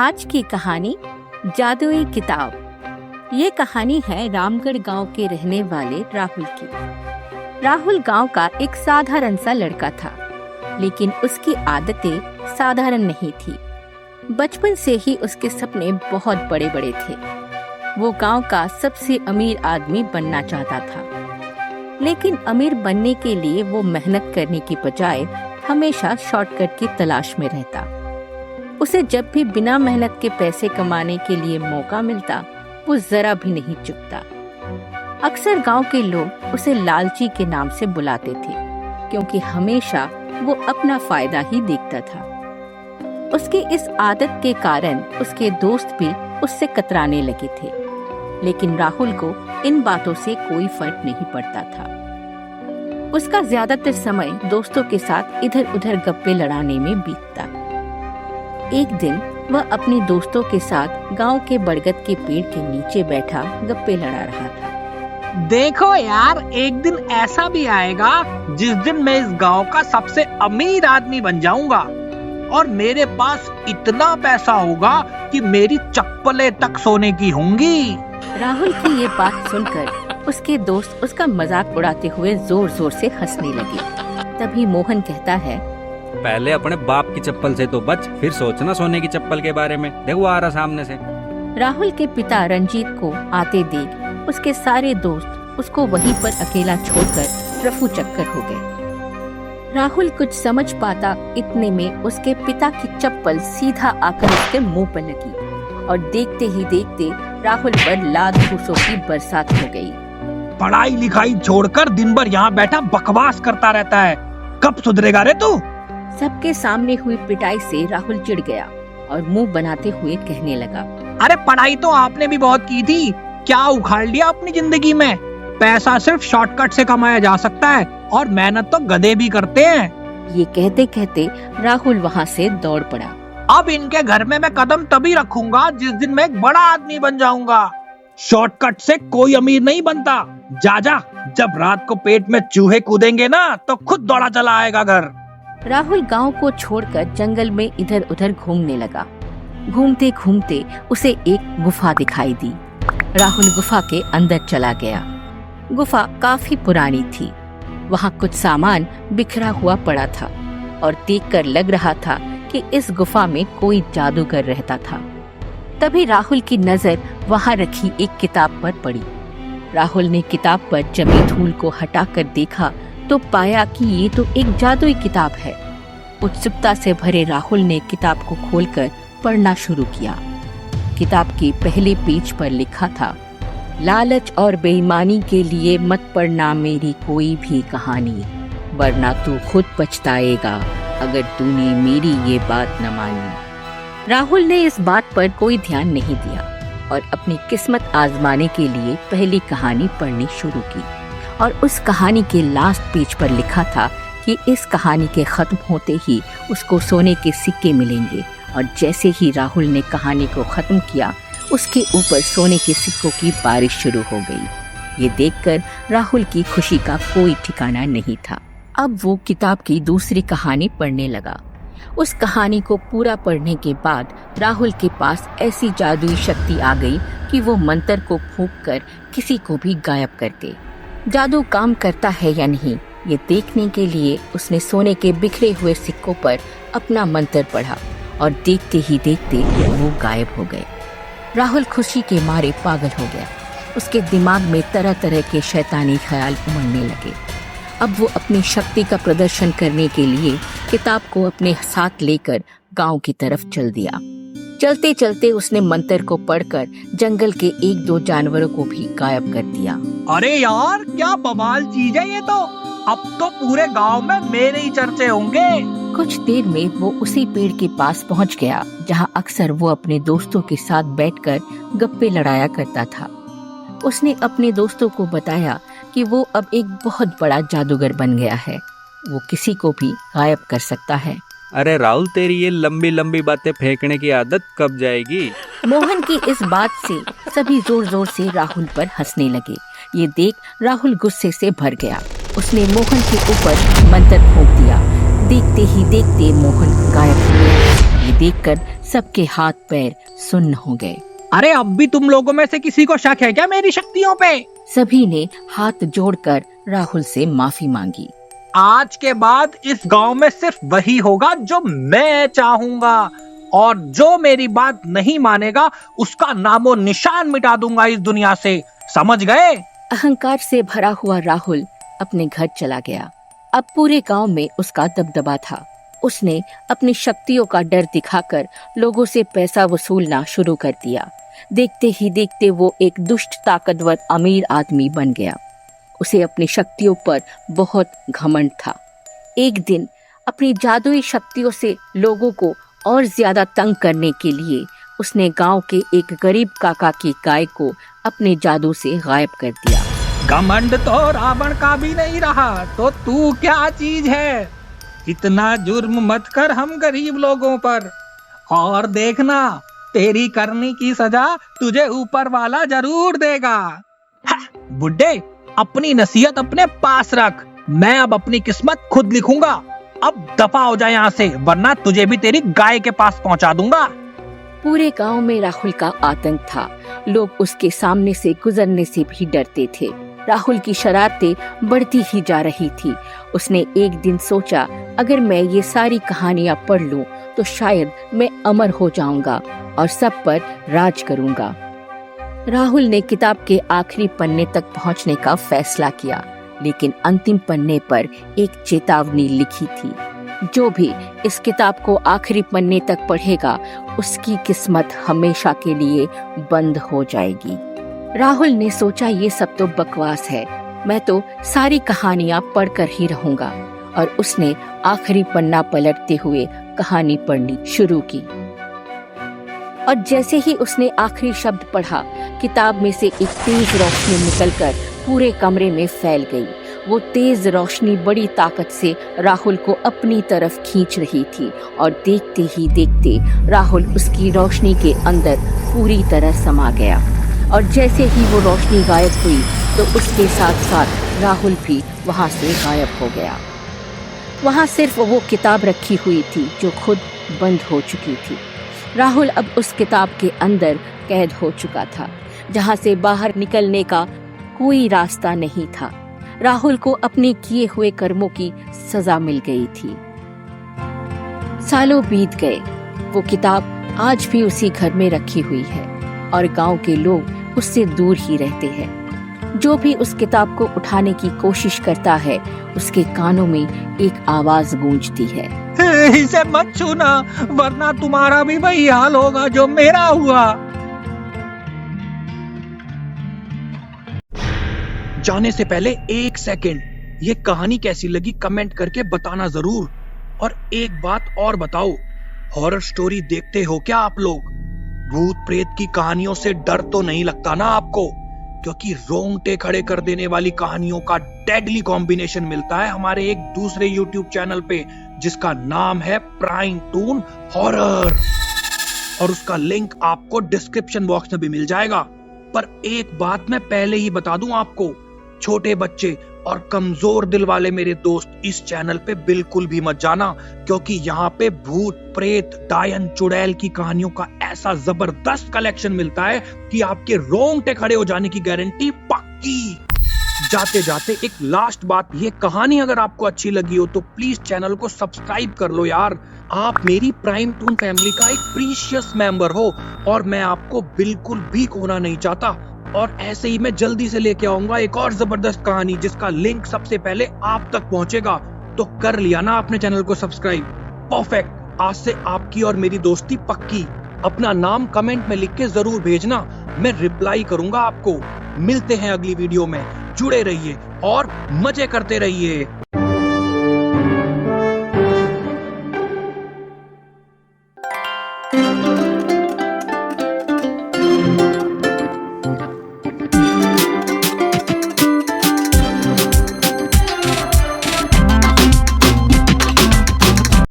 आज की कहानी जादुई किताब। ये कहानी है रामगढ़ गांव के रहने वाले राहुल की। राहुल गांव का एक साधारण सा लड़का था, लेकिन उसकी आदतें साधारण नहीं थी। बचपन से ही उसके सपने बहुत बड़े बड़े थे। वो गांव का सबसे अमीर आदमी बनना चाहता था, लेकिन अमीर बनने के लिए वो मेहनत करने की बजाय हमेशा शॉर्टकट की तलाश में रहता। उसे जब भी बिना मेहनत के पैसे कमाने के लिए मौका मिलता, वो जरा भी नहीं चुकता। अक्सर गांव के लोग उसे लालची के नाम से बुलाते थे, क्योंकि हमेशा वो अपना फायदा ही देखता था। उसकी इस आदत के कारण उसके दोस्त भी उससे कतराने लगे थे, लेकिन राहुल को इन बातों से कोई फर्क नहीं पड़ता था। उसका ज्यादातर समय दोस्तों के साथ इधर उधर गप्पे लड़ाने में बीतता। एक दिन वह अपने दोस्तों के साथ गांव के बरगद के पेड़ के नीचे बैठा गप्पे लड़ा रहा था। देखो यार, एक दिन ऐसा भी आएगा जिस दिन मैं इस गांव का सबसे अमीर आदमी बन जाऊंगा और मेरे पास इतना पैसा होगा कि मेरी चप्पलें तक सोने की होंगी। राहुल की ये बात सुनकर उसके दोस्त उसका मजाक उड़ाते हुए जोर जोर से हंसने लगे। तभी मोहन कहता है, पहले अपने बाप की चप्पल से तो बच, फिर सोचना सोने की चप्पल के बारे में। देखो आ रहा सामने से। राहुल के पिता रंजीत को आते देख उसके सारे दोस्त उसको वहीं पर अकेला छोड़कर रफू चक्कर हो गए। राहुल कुछ समझ पाता इतने में उसके पिता की चप्पल सीधा आकर उसके मुंह पर लगी और देखते ही देखते राहुल पर लात घूसों की बरसात हो गई। पढ़ाई लिखाई छोड़कर दिन भर यहाँ बैठा बकवास करता रहता है, कब सुधरेगा रे तू? सबके सामने हुई पिटाई से राहुल चिढ़ गया और मुंह बनाते हुए कहने लगा, अरे पढ़ाई तो आपने भी बहुत की थी, क्या उखाड़ लिया अपनी जिंदगी में? पैसा सिर्फ शॉर्टकट से कमाया जा सकता है और मेहनत तो गधे भी करते हैं। ये कहते कहते राहुल वहाँ से दौड़ पड़ा। अब इनके घर में मैं कदम तभी रखूंगा जिस दिन मैं एक बड़ा आदमी बन जाऊंगा। शॉर्टकट से कोई अमीर नहीं बनता। जा जा, जब रात को पेट में चूहे कूदेंगे ना तो खुद दौड़ा चला आएगा घर। राहुल गांव को छोड़कर जंगल में इधर उधर घूमने लगा। घूमते घूमते उसे एक गुफा दिखाई दी। राहुल गुफा के अंदर चला गया। गुफा काफी पुरानी थी। वहाँ कुछ सामान बिखरा हुआ पड़ा था और देखकर लग रहा था कि इस गुफा में कोई जादूगर रहता था। तभी राहुल की नजर वहाँ रखी एक किताब पर पड़ी। राहुल ने किताब पर जमी धूल को हटाकर देखा तो पाया कि ये तो एक जादुई किताब है। उत्सुकता से भरे राहुल ने किताब को खोलकर पढ़ना शुरू किया। किताब के पहले पेज पर लिखा था, लालच और बेईमानी के लिए मत पढ़ना मेरी कोई भी कहानी, वरना तू खुद पछताएगा अगर तूने मेरी ये बात न मानी। राहुल ने इस बात पर कोई ध्यान नहीं दिया और अपनी किस्मत आजमाने के लिए पहली कहानी पढ़नी शुरू की। और उस कहानी के लास्ट पेज पर लिखा था कि इस कहानी के खत्म होते ही उसको सोने के सिक्के मिलेंगे। और जैसे ही राहुल ने कहानी को खत्म किया, उसके ऊपर सोने के सिक्कों की बारिश शुरू हो गई। ये देखकर राहुल की खुशी का कोई ठिकाना नहीं था। अब वो किताब की दूसरी कहानी पढ़ने लगा। उस कहानी को पूरा पढ़ने के बाद राहुल के पास ऐसी जादुई शक्ति आ गई कि वो मंत्र को फूंककर किसी को भी गायब कर दे। जादू काम करता है या नहीं, ये देखने के लिए उसने सोने के बिखरे हुए सिक्कों पर अपना मंत्र पढ़ा और देखते ही देखते वो गायब हो गए। राहुल खुशी के मारे पागल हो गया। उसके दिमाग में तरह तरह के शैतानी ख्याल उमड़ने लगे। अब वो अपनी शक्ति का प्रदर्शन करने के लिए किताब को अपने साथ लेकर गांव की तरफ चल दिया। चलते चलते उसने मंत्र को पढ़कर जंगल के एक दो जानवरों को भी गायब कर दिया। अरे यार, क्या बवाल चीज है ये तो। अब तो पूरे गांव में मेरे ही चर्चे होंगे। कुछ देर में वो उसी पेड़ के पास पहुंच गया जहां अक्सर वो अपने दोस्तों के साथ बैठकर गप्पे लड़ाया करता था। उसने अपने दोस्तों को बताया कि वो अब एक बहुत बड़ा जादूगर बन गया है। वो किसी को भी गायब कर सकता है। अरे राहुल, तेरी ये लंबी लंबी बातें फेंकने की आदत कब जाएगी? मोहन की इस बात से सभी जोर जोर से राहुल पर हंसने लगे। ये देख राहुल गुस्से से भर गया। उसने मोहन के ऊपर मंत्र फूंक दिया। देखते ही देखते मोहन गायब हो गया। ये देखकर सबके हाथ पैर सुन्न हो गए। अरे अब भी तुम लोगों में से किसी को शक है क्या मेरी शक्तियों पे? सभी ने हाथ जोड़कर राहुल से माफी मांगी। आज के बाद इस गांव में सिर्फ वही होगा जो मैं चाहूंगा, और जो मेरी बात नहीं मानेगा उसका नामो निशान मिटा दूंगा इस दुनिया से, समझ गए? अहंकार से भरा हुआ राहुल अपने घर चला गया। अब पूरे गांव में उसका दबदबा था। उसने अपनी शक्तियों का डर दिखाकर लोगों से पैसा वसूलना शुरू कर दिया। देखते ही देखते वो एक दुष्ट ताकतवर अमीर आदमी बन गया। उसे अपनी शक्तियों पर बहुत घमंड था। एक दिन अपनी जादुई शक्तियों से लोगों को और ज्यादा तंग करने के लिए उसने गांव के एक गरीब काका की गाय को अपने जादू से गायब कर दिया। घमंड तो रावण का भी नहीं रहा, तो तू क्या चीज है? इतना जुर्म मत कर हम गरीब लोगों पर, और देखना तेरी करनी की सजा तुझे ऊपर वाला जरूर देगा। बुड्ढे, अपनी नसीहत अपने पास रख। मैं अब अपनी किस्मत खुद लिखूंगा। अब दफा हो जाए यहाँ से, वरना तुझे भी तेरी गाय के पास पहुँचा दूंगा। पूरे गांव में राहुल का आतंक था। लोग उसके सामने से गुजरने से भी डरते थे। राहुल की शरारतें बढ़ती ही जा रही थी। उसने एक दिन सोचा, अगर मैं ये सारी कहानियां पढ़ लूं तो शायद मैं अमर हो जाऊंगा और सब पर राज करूंगा। राहुल ने किताब के आखिरी पन्ने तक पहुंचने का फैसला किया, लेकिन अंतिम पन्ने पर एक चेतावनी लिखी थी, जो भी इस किताब को आखिरी पन्ने तक पढ़ेगा उसकी किस्मत हमेशा के लिए बंद हो जाएगी। राहुल ने सोचा, ये सब तो बकवास है, मैं तो सारी कहानियां पढ़कर ही रहूंगा, और उसने आखिरी पन्ना पलटते हुए कहानी पढ़नी शुरू की। और जैसे ही उसने आखिरी शब्द पढ़ा, किताब में से एक तेज रोशनी निकलकर पूरे कमरे में फैल गई। वो तेज रोशनी बड़ी ताकत से राहुल को अपनी तरफ खींच रही थी, और देखते ही देखते राहुल उसकी रोशनी के अंदर पूरी तरह समा गया। और जैसे ही वो रोशनी गायब हुई तो उसके साथ साथ राहुल भी वहाँ से गायब हो गया। वहाँ सिर्फ वो किताब रखी हुई थी जो खुद बंद हो चुकी थी। राहुल अब उस किताब के अंदर कैद हो चुका था, जहाँ से बाहर निकलने का कोई रास्ता नहीं था। राहुल को अपने किए हुए कर्मों की सजा मिल गई थी। सालों बीत गए। वो किताब आज भी उसी घर में रखी हुई है, और गांव के लोग उससे दूर ही रहते हैं। जो भी उस किताब को उठाने की कोशिश करता है, उसके कानों में एक आवाज गूंजती है, इसे मत छूना, वरना तुम्हारा भी वही हाल होगा जो मेरा हुआ। जाने से पहले एक सेकंड, ये कहानी कैसी लगी कमेंट करके बताना जरूर। और एक बात और बताओ, हॉरर स्टोरी देखते हो क्या आप लोग? भूत प्रेत की कहानियों से डर तो नहीं लगता ना आपको? क्योंकि रोंगटे खड़े कर देने वाली कहानियों का डेडली कॉम्बिनेशन मिलता है हमारे एक दूसरे यूट्यूब चैनल पे, जिसका नाम है प्राइम टून हॉरर, और उसका लिंक आपको डिस्क्रिप्शन बॉक्स में भी मिल जाएगा। पर एक बात मैं पहले ही बता दूं आपको, छोटे बच्चे और कमजोर दिल वाले मेरे दोस्त इस चैनल पे बिल्कुल भी मत जाना, क्योंकि यहाँ पे भूत प्रेत डायन चुड़ैल की कहानियों का ऐसा जबरदस्त कलेक्शन मिलता है कि आपके रोंगटे खड़े हो जाने की गारंटी पक्की। जाते जाते एक लास्ट बात, ये कहानी अगर आपको अच्छी लगी हो तो प्लीज चैनल को सब्सक्राइब कर लो यार। आप मेरी प्राइम टून फैमिली का एक प्रीशियस मेंबर हो, और मैं आपको बिल्कुल भी खोना नहीं चाहता। और ऐसे ही मैं जल्दी से लेके आऊंगा एक और जबरदस्त कहानी, जिसका लिंक सबसे पहले आप तक पहुंचेगा। तो कर लिया ना आपने चैनल को सब्सक्राइब? परफेक्ट। आज से आपकी और मेरी दोस्ती पक्की। अपना नाम कमेंट में लिख के जरूर भेजना, मैं रिप्लाई करूंगा आपको। मिलते हैं अगली वीडियो में, जुड़े रहिए और मजे करते रहिए।